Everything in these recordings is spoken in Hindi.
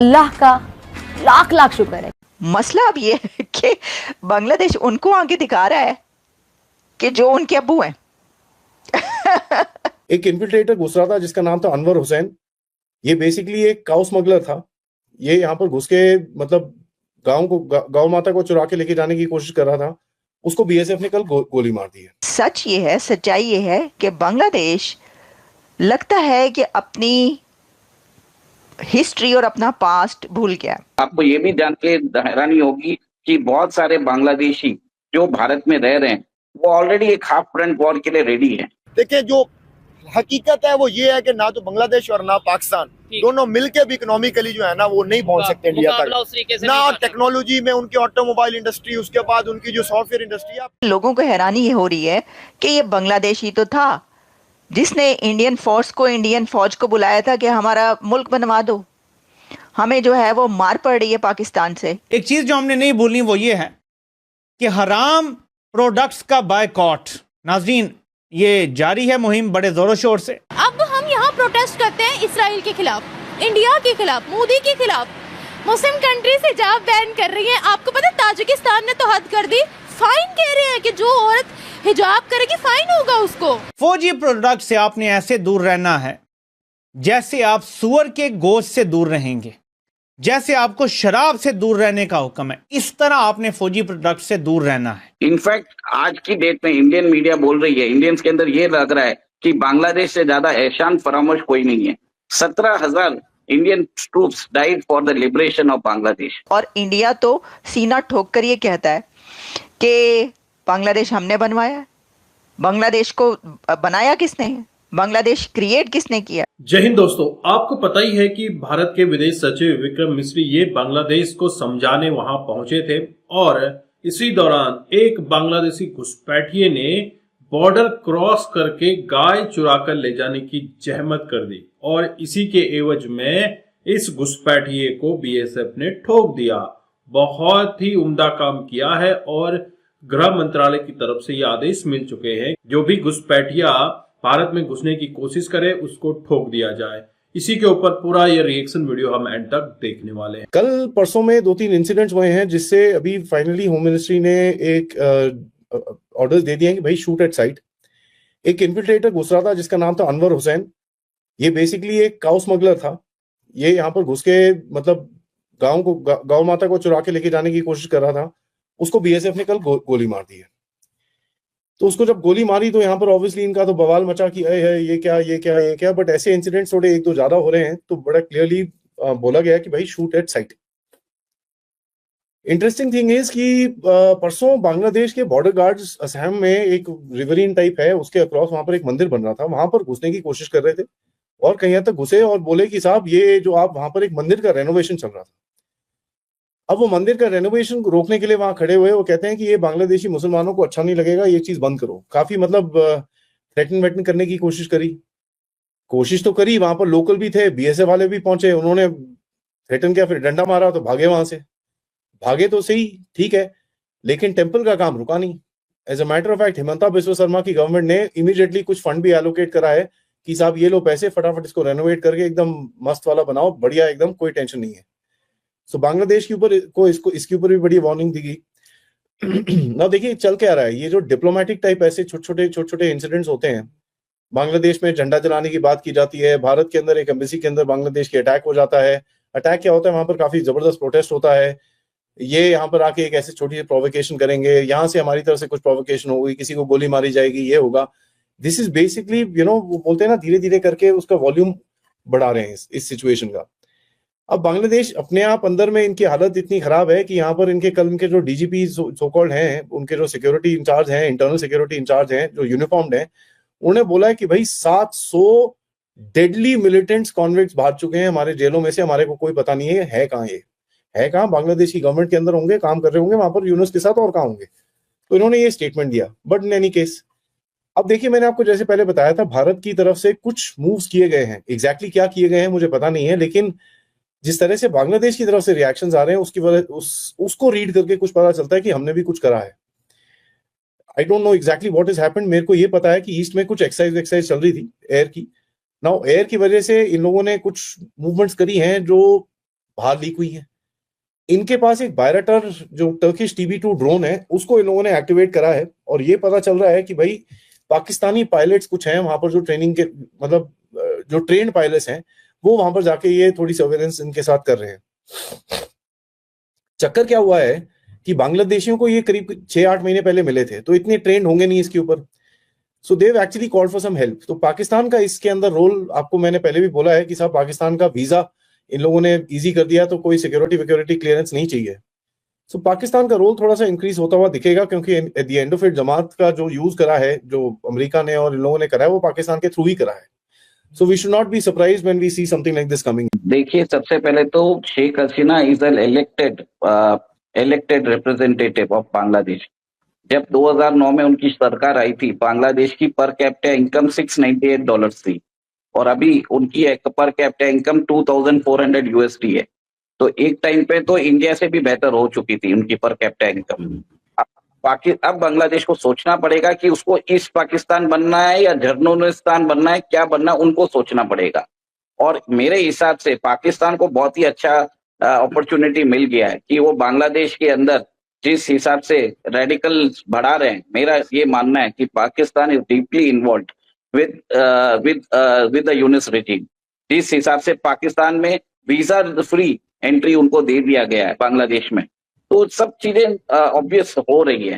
अल्लाह का लाख लाख शुक्र है। मसला अब ये है कि बांग्लादेश उनको आगे दिखा रहा है कि जो उनके अब्बू हैं। एक इन्फिल्ट्रेटर घुस रहा था जिसका नाम था अनवर हुसैन। ये बेसिकली एक काउ स्मगलर था। ये यहाँ पर घुस के मतलब गांव माता को चुरा के लेके जाने की कोशिश कर रहा था। उसको बीएसएफ ने कल गोली मार दी है। सच ये है, सच्चाई ये है कि बांग्लादेश लगता है कि अपनी हिस्ट्री और अपना पास्ट भूल गया। आपको ये भी जान के हैरानी होगी कि बहुत सारे बांग्लादेशी जो भारत में रह रहे हैं वो ऑलरेडी एक हाफ फ्रंट वॉर के लिए रेडी है। देखिए, जो हकीकत है वो ये है कि ना तो बांग्लादेश और ना पाकिस्तान दोनों मिलके भी इकोनॉमिकली जो है ना वो नहीं पहुंच सकते इंडिया तक। ना टेक्नोलॉजी में उनकी ऑटोमोबाइल इंडस्ट्री, उसके बाद उनकी जो सॉफ्टवेयर इंडस्ट्री है। लोगों को हैरानी ये हो रही है कि ये बांग्लादेशी तो था जिसने इंडियन फौज को बुलाया था कि हमारा मुल्क बनवा दो, हमें जो है वो मार पड़ रही है पाकिस्तान से। एक चीज जो हमने नहीं भूलनी वो ये है कि हराम प्रोडक्ट्स का बायकॉट, नाज़रीन, ये जारी है मुहिम बड़े जोरों शोर से। अब हम यहाँ प्रोटेस्ट करते हैं इसराइल के खिलाफ, इंडिया के खिलाफ, मोदी के खिलाफ। मुस्लिम कंट्रीज हिजाब बैन कर रही है। आपको पता है ताजिकिस्तान ने तो हद कर दी, फाइन कह रहे हैं कि जो औरत हिजाब करेगी फाइन होगा उसको। फौजी प्रोडक्ट से आपने ऐसे दूर रहना है जैसे आप सुअर के गोश्त से दूर रहेंगे, जैसे आपको शराब से दूर रहने का हुक्म है, इस तरह आपने फौजी प्रोडक्ट से दूर रहना है। इनफैक्ट आज की डेट में इंडियन मीडिया बोल रही है, इंडियंस के अंदर ये लग रहा है कि बांग्लादेश से ज्यादा एहसान फरामोश कोई नहीं है। 17,000 Indian troops died for the liberation of Bangladesh. और इंडिया तो सीना ठोक कर ये कहता है कि बांग्लादेश हमने बनवाया। बांग्लादेश को बनाया किसने? बांग्लादेश क्रिएट किसने किया? जय हिंद दोस्तों, आपको पता ही है कि भारत के विदेश सचिव विक्रम मिस्री ये बांग्लादेश को समझाने वहां पहुंचे थे और इसी दौरान एक बांग्लादेशी घुसपैठिए ने बॉर्डर क्रॉस करके गाय चुरा कर ले जाने की जहमत कर दी और इसी के एवज में इस घुसपैठिए को बीएसएफ ने ठोक दिया। बहुत ही उम्दा काम किया है और गृह मंत्रालय की तरफ से ये आदेश मिल चुके हैं, जो भी घुसपैठिया भारत में घुसने की कोशिश करे उसको ठोक दिया जाए। इसी के ऊपर पूरा ये रिएक्शन वीडियो हम एंड तक देखने वाले हैं। कल परसों में 2-3 इंसिडेंट्स हुए हैं जिससे अभी फाइनली होम मिनिस्ट्री ने एक ऑर्डर्स दे दिए हैं कि भाई शूट एट साइट। एक इन्फिल्ट्रेटर घुस रहा था जिसका नाम था अनवर हुसैन। ये बेसिकली एक काउ स्मगलर था। ये यहाँ पर घुस के मतलब गांव माता को चुरा के लेके जाने की कोशिश कर रहा था। उसको बीएसएफ ने कल गोली मार दी है। तो उसको जब गोली मारी तो यहाँ पर ऑब्वियसली इनका तो बवाल मचा कि ये क्या। बट ऐसे इंसिडेंट्स थोड़े एक दो ज्यादा हो रहे हैं तो बड़ा क्लियरली बोला गया कि भाई shoot at site. Interesting thing is कि परसों बांग्लादेश के बॉर्डर गार्ड्स असम में एक रिवरीन टाइप है, उसके अक्रॉस वहां पर एक मंदिर बन रहा था, वहां पर घुसने की कोशिश कर रहे थे और कहीं हद तक घुसे और बोले कि साहब ये जो आप वहां पर एक मंदिर का रेनोवेशन चल रहा था। अब वो मंदिर का रेनोवेशन को रोकने के लिए वहां खड़े हुए, वो कहते हैं कि ये बांग्लादेशी मुसलमानों को अच्छा नहीं लगेगा, ये चीज बंद करो। काफी मतलब थ्रेटन वेटन करने की कोशिश तो करी। वहां पर लोकल भी थे, बीएसएफ वाले भी पहुंचे, उन्होंने थ्रेटन किया, फिर डंडा मारा तो भागे वहां से। भागे तो सही, ठीक है, लेकिन टेम्पल का काम रुका नहीं। As a matter of fact Himanta Biswa Sarma की गवर्नमेंट ने इमीडिएटली कुछ फंड भी एलोकेट करा है कि साहब ये लो पैसे, फटाफट इसको रेनोवेट करके एकदम मस्त वाला बनाओ, बढ़िया एकदम, कोई टेंशन नहीं है। सो बांग्लादेश के ऊपर इसके ऊपर भी बड़ी वार्निंग दी गई। ना देखिए चल क्या रहा है, ये जो डिप्लोमेटिक टाइप ऐसे छोटे छोटे इंसिडेंट्स होते हैं। बांग्लादेश में झंडा जलाने की बात की जाती है, भारत के अंदर एक एम्बेसी के अंदर बांग्लादेश के अटैक हो जाता है। अटैक क्या होता है, वहां पर काफी जबरदस्त प्रोटेस्ट होता है। ये यहाँ पर आके एक ऐसे छोटी सी प्रोवोकेशन करेंगे, यहाँ से हमारी तरफ से कुछ प्रोवोकेशन होगी, किसी को गोली मारी जाएगी, ये होगा। दिस इज बेसिकली वो बोलते हैं ना, धीरे धीरे करके उसका वॉल्यूम बढ़ा रहे हैं इस सिचुएशन का। अब बांग्लादेश अपने आप अंदर में इनकी हालत इतनी खराब है कि यहाँ पर इनके जो डीजीपी सो कॉल्ड हैं, उनके जो सिक्योरिटी इंचार्ज हैं, इंटरनल सिक्योरिटी इंचार्ज हैं, जो यूनिफॉर्म्ड हैं, उन्होंने बोला है कि भाई 700 डेडली मिलिटेंट्स कॉन्विक्ट्स भाग चुके हैं हमारे जेलों में से, हमारे को कोई पता नहीं है कहाँ, ये है कहाँ, बांग्लादेश की गवर्नमेंट के अंदर होंगे, काम कर रहे होंगे वहां पर यूनुस के साथ, और कहाँ होंगे। तो इन्होंने ये स्टेटमेंट दिया। बट इन एनी केस, अब देखिए, मैंने आपको जैसे पहले बताया था, भारत की तरफ से कुछ मूव्स किए गए हैं। एग्जैक्टली क्या किए गए हैं मुझे पता नहीं है, लेकिन जिस तरह से बांग्लादेश की तरफ से रिएक्शंस आ रहे हैं उसकी वजह उसको रीड करके कुछ पता चलता है कि हमने भी कुछ करा है। I don't know exactly what is happened. मेरे को ये पता है कि ईस्ट में कुछ एक्सरसाइज चल रही थी एयर की। नाउ एयर की वजह से इन लोगों ने कुछ मूवमेंट्स करी हैं जो बाहर लीक हुई हैं। इनके पास एक बायरटर जो टर्किश TB2 ड्रोन है उसको इन लोगों ने एक्टिवेट करा है, और ये पता चल रहा है कि भाई पाकिस्तानी पायलट्स कुछ हैं वहां पर जो ट्रेनिंग के मतलब जो ट्रेन्ड पायलट्स हैं वो वहां पर जाके ये थोड़ी सर्वेलेंस इनके साथ कर रहे हैं। चक्कर क्या हुआ है कि बांग्लादेशियों को ये करीब 6-8 महीने पहले मिले थे, तो इतने ट्रेंड होंगे नहीं इसके ऊपर, so they've actually called for some help. तो पाकिस्तान का इसके अंदर रोल आपको मैंने पहले भी बोला है कि साहब पाकिस्तान का वीजा इन लोगों ने इजी कर दिया, तो कोई सिक्योरिटी क्लियरेंस नहीं चाहिए। सो पाकिस्तान का रोल थोड़ा सा इंक्रीज होता हुआ दिखेगा, क्योंकि at the end of it Jamaat का जो यूज करा है, जो अमेरिका ने और इन लोगों ने करा है, वो पाकिस्तान के थ्रू ही करा है। So we should not be surprised when we see something like this coming. देखिए, सबसे पहले तो Sheikh Hasina is an elected representative of Bangladesh. जब 2009 में उनकी सरकार आई थी, बांग्लादेश की पर कैपिटा इनकम $698 थी, और अभी उनकी पर कैपिटा इनकम $2400 है। तो एक टाइम पे तो इंडिया से भी बेहतर हो चुकी थी उनकी पर कैपिटा इनकम। अब बांग्लादेश को सोचना पड़ेगा कि उसको ईस्ट पाकिस्तान बनना है या जर्नलिस्तान बनना है, क्या बनना है, उनको सोचना पड़ेगा। और मेरे हिसाब से पाकिस्तान को बहुत ही अच्छा अपॉर्चुनिटी मिल गया है कि वो बांग्लादेश के अंदर जिस हिसाब से रेडिकल बढ़ा रहे हैं, मेरा ये मानना है कि Pakistan is deeply involved with the Yunus regime. जिस हिसाब से पाकिस्तान में वीजा फ्री एंट्री उनको दे दिया गया है बांग्लादेश में, तो सब चीजें ऑब्वियस हो रही है।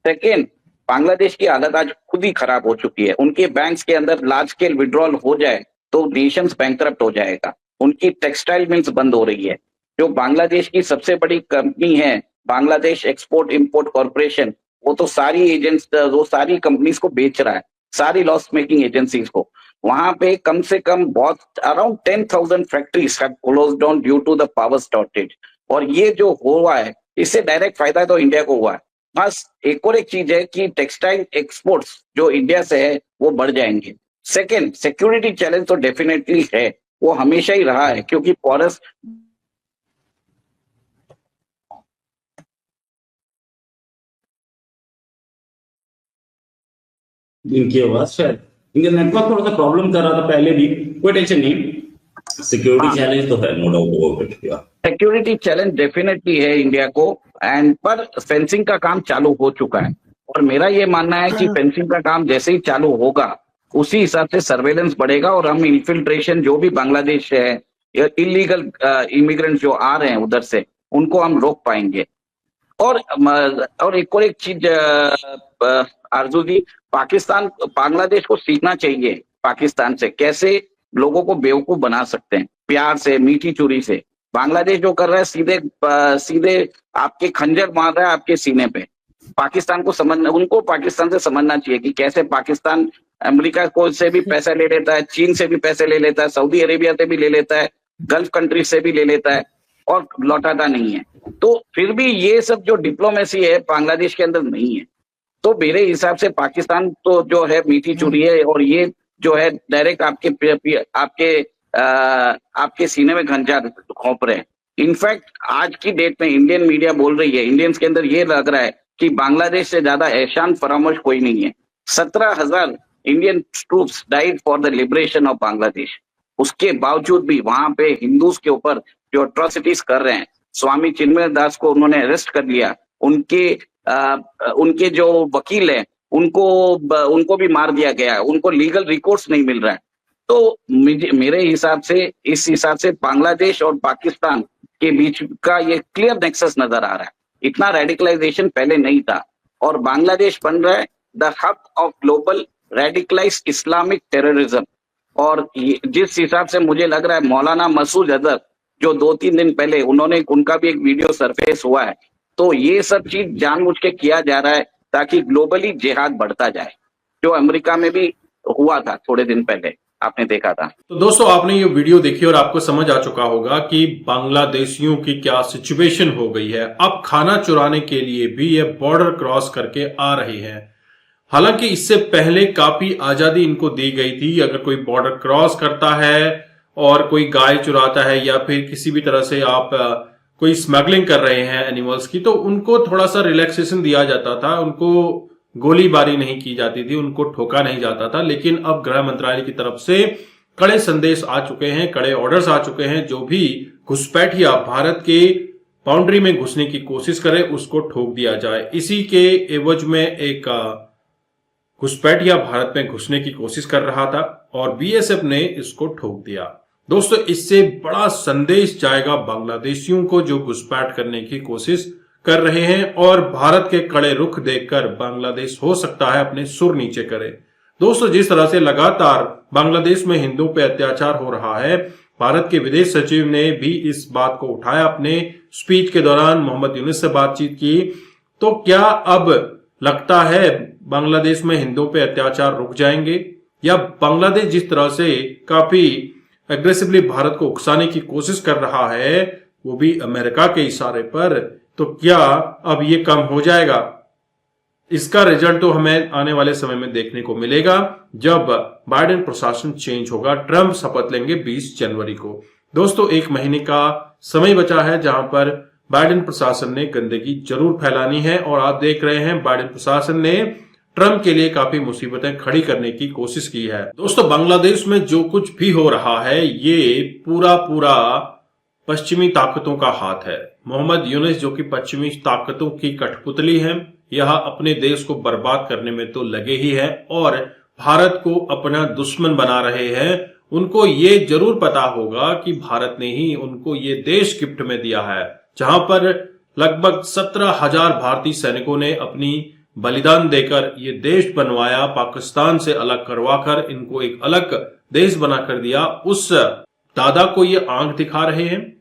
सेकेंड, बांग्लादेश की हालत आज खुद ही खराब हो चुकी है। उनके बैंक्स के अंदर लार्ज स्केल विड्रॉल हो जाए तो नेशंस बैंकरप्ट हो जाएगा। उनकी टेक्सटाइल मिल्स बंद हो रही है। जो बांग्लादेश की सबसे बड़ी कंपनी है बांग्लादेश एक्सपोर्ट इंपोर्ट कॉर्पोरेशन, वो तो सारी एजेंट्स, वो सारी कंपनीज को बेच रहा है, सारी लॉस मेकिंग एजेंसीज को। वहां पे कम से कम बहुत around 10,000 factories have closed down due to the power shortage. और ये जो हुआ है, इससे डायरेक्ट फायदा तो इंडिया को हुआ है। बस एक और एक चीज है कि टेक्सटाइल एक्सपोर्ट्स जो इंडिया से है वो बढ़ जाएंगे। सेकेंड, सिक्योरिटी चैलेंज तो डेफिनेटली है, वो हमेशा ही रहा है, क्योंकि फॉरेस्ट इनकी आवाज शायद इनका नेटवर्क थोड़ा सा प्रॉब्लम कर रहा था पहले भी, कोई टेंशन नहीं। सिक्योरिटी चैलेंज तो है, no doubt about it. Security challenge definitely है इंडिया को, एंड पर फेंसिंग का काम चालू हो चुका है। और मेरा ये मानना है कि फेंसिंग का काम जैसे ही चालू होगा उसी हिसाब से सर्वेलेंस बढ़ेगा, और हम इन्फिल्ट्रेशन जो भी बांग्लादेश है या इलीगल इमिग्रेंट जो आ रहे हैं उधर से, उनको हम रोक पाएंगे। और एक और एक चीज आरजू जी, पाकिस्तान बांग्लादेश को सीखना चाहिए पाकिस्तान से कैसे लोगों को बेवकूफ बना सकते हैं, प्यार से, मीठी चुरी से। बांग्लादेश जो कर रहा है, सीधे आपके खंजर मार रहा है आपके सीने पे। पाकिस्तान को समझना, उनको पाकिस्तान से समझना चाहिए कि कैसे पाकिस्तान अमेरिका को से भी पैसा ले लेता है, चीन से भी पैसे ले लेता है, सऊदी अरेबिया से भी ले लेता है, गल्फ कंट्री से भी ले लेता है और लौटाता नहीं है। तो फिर भी ये सब जो डिप्लोमेसी है बांग्लादेश के अंदर नहीं है। तो मेरे हिसाब से पाकिस्तान तो जो है मीठी चुरी है, और ये जो है डायरेक्ट आपके सीने में खंजर घोंप रहे हैं। इनफैक्ट आज की डेट में इंडियन मीडिया बोल रही है, इंडियंस के अंदर ये लग रहा है कि बांग्लादेश से ज्यादा एहसान फरामोश कोई नहीं है। 17,000 Indian troops died for the liberation of Bangladesh. उसके बावजूद भी वहां पे हिंदूज के ऊपर जो अट्रॉसिटीज कर रहे हैं, स्वामी चिन्मय दास को उन्होंने अरेस्ट कर लिया, उनके जो वकील हैं उनको भी मार दिया गया, उनको लीगल रिकोर्स नहीं मिल रहा है। तो मेरे हिसाब से, इस हिसाब से बांग्लादेश और पाकिस्तान के बीच का ये क्लियर नेक्सस नजर आ रहा है। इतना रेडिकलाइजेशन पहले नहीं था, और बांग्लादेश बन रहा है the hub of global radicalised Islamic terrorism. और जिस हिसाब से मुझे लग रहा है, मौलाना मसूद अजहर जो 2-3 दिन पहले उनका भी एक वीडियो सरफेस हुआ है, तो ये सब चीज जानबूझ के किया जा रहा है ताकि ग्लोबली जिहाद बढ़ता जाए, जो अमेरिका में भी हुआ था थोड़े दिन पहले, आपने देखा था। तो दोस्तों, आपने ये वीडियो देखी और आपको समझ आ चुका होगा कि बांग्लादेशियों की क्या सिचुएशन हो गई है। अब खाना चुराने के लिए भी ये बॉर्डर क्रॉस करके आ रही है। हालांकि इससे पहले काफी आजादी इनको दी गई थी। अगर कोई बॉर्डर क्रॉस करता है और कोई गाय चुराता है या फिर किसी भी तरह से आप कोई स्मगलिंग कर रहे हैं एनिमल्स की, तो उनको थोड़ा सा रिलैक्सेशन दिया जाता था, उनको गोलीबारी नहीं की जाती थी, उनको ठोका नहीं जाता था। लेकिन अब गृह मंत्रालय की तरफ से कड़े संदेश आ चुके हैं, कड़े ऑर्डर्स आ चुके हैं। जो भी घुसपैठिया भारत के बाउंड्री में घुसने की कोशिश करे उसको ठोक दिया जाए। इसी के एवज में एक घुसपैठिया भारत में घुसने की कोशिश कर रहा था और बीएसएफ ने इसको ठोक दिया। दोस्तों, इससे बड़ा संदेश जाएगा बांग्लादेशियों को जो घुसपैठ करने की कोशिश कर रहे हैं और भारत के कड़े रुख देखकर बांग्लादेश हो सकता है अपने सुर नीचे करे। दोस्तों, जिस तरह से लगातार बांग्लादेश में हिंदुओं पे अत्याचार हो रहा है, भारत के विदेश सचिव ने भी इस बात को उठाया अपने स्पीच के दौरान, मोहम्मद यूनुस से बातचीत की। तो क्या अब लगता है बांग्लादेश में हिंदुओं पे अत्याचार रुक जाएंगे, या बांग्लादेश जिस तरह से काफी एग्रेसिवली भारत को उकसाने की कोशिश कर रहा है, वो भी अमेरिका के इशारे पर, तो क्या अब ये कम हो जाएगा? इसका रिजल्ट तो हमें आने वाले समय में देखने को मिलेगा जब बाइडेन प्रशासन चेंज होगा। ट्रंप शपथ लेंगे 20 जनवरी को। दोस्तों, 1 महीने का समय बचा है जहां पर बाइडेन प्रशासन ने गंदगी जरूर फैलानी है और आप देख रहे हैं बाइडेन प्रशासन ने ट्रंप के लिए काफी मुसीबतें खड़ी करने की कोशिश की है। दोस्तों, बांग्लादेश में जो कुछ भी हो रहा है ये पूरा पश्चिमी ताकतों का हाथ है। मोहम्मद यूनुस जो कि पश्चिमी ताकतों की कठपुतली है, यह अपने देश को बर्बाद करने में तो लगे ही है और भारत को अपना दुश्मन बना रहे हैं। उनको ये जरूर पता होगा कि भारत ने ही उनको ये देश गिफ्ट में दिया है, जहां पर लगभग 17,000 भारतीय सैनिकों ने अपनी बलिदान देकर ये देश बनवाया, पाकिस्तान से अलग करवाकर इनको एक अलग देश बना कर दिया। उस दादा को ये आंख दिखा रहे हैं,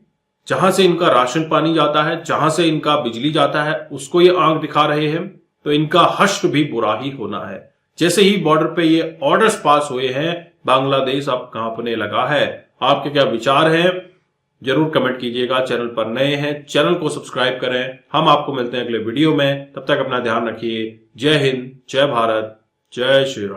जहां से इनका राशन पानी जाता है, जहां से इनका बिजली जाता है, उसको ये आंख दिखा रहे हैं। तो इनका हश्र भी बुरा ही होना है। जैसे ही बॉर्डर पे ये ऑर्डर्स पास हुए हैं, बांग्लादेश अब कांपने लगा है। आपके क्या विचार हैं जरूर कमेंट कीजिएगा। चैनल पर नए हैं चैनल को सब्सक्राइब करें। हम आपको मिलते हैं अगले वीडियो में, तब तक अपना ध्यान रखिए। जय हिंद, जय भारत, जय श्री राम।